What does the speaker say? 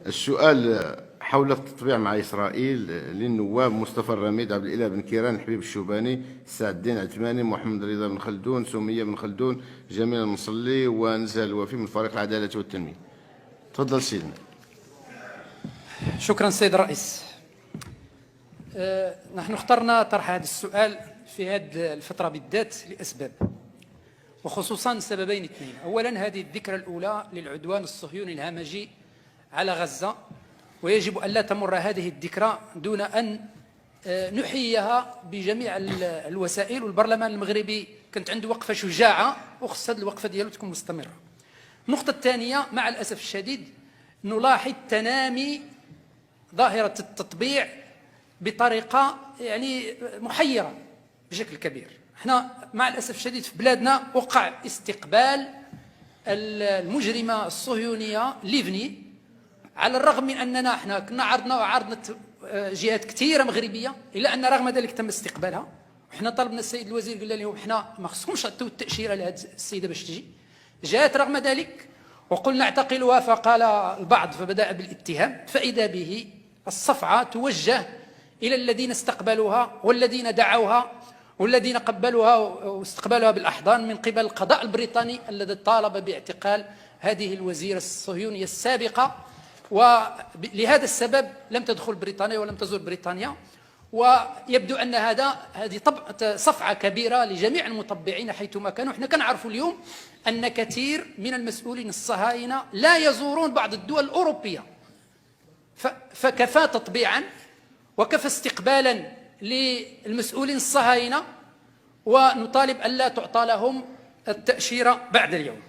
السؤال حول التطبيع مع إسرائيل للنواب مصطفى الرميد، عبد الإله بن كيران، حبيب الشوباني، سعد الدين عثماني، محمد رضا بن خلدون، سمية بن خلدون، جميل المصلي، ونزال الوفي من فريق العدالة والتنمية. تفضل سيدنا. شكرا سيد الرئيس. نحن اخترنا طرح هذا السؤال في هذه الفترة بالذات لأسباب، وخصوصا سببين اثنين. أولا، هذه الذكرى الأولى للعدوان الصهيوني الهمجي على غزة، ويجب أن لا تمر هذه الذكرى دون أن نحييها بجميع الوسائل. والبرلمان المغربي كانت عنده وقفة شجاعة، وخص هذه الوقفة ديالو تكون مستمرة. النقطة الثانية، مع الأسف الشديد نلاحظ تنامي ظاهرة التطبيع بطريقة يعني محيرة بشكل كبير. احنا مع الأسف الشديد في بلادنا وقع استقبال المجرمة الصهيونية ليفني، على الرغم من أننا احنا كنا عرضنا جهات كثيرة مغربية، إلا أن رغم ذلك تم استقبالها. احنا طلبنا السيد الوزير، قال لهم احنا ما خصكمش تعطيو التأشيرة لهذه السيدة باش تجي. جاءت رغم ذلك وقلنا اعتقلوها، فقال البعض فبدأ بالاتهام، فإذا به الصفعة توجه إلى الذين استقبلوها والذين دعوها والذين قبلوها واستقبلوها بالأحضان من قبل القضاء البريطاني الذي طالب باعتقال هذه الوزيرة الصهيونية السابقة. ولهذا السبب لم تدخل بريطانيا ولم تزور بريطانيا. ويبدو أن هذه صفعة كبيرة لجميع المطبعين حيثما كانوا. احنا كنعرفوا اليوم أن كثير من المسؤولين الصهاينة لا يزورون بعض الدول الأوروبية، فكفى تطبيعا وكفى استقبالا للمسؤولين الصهاينة، ونطالب ألا تعطى لهم التأشيرة بعد اليوم.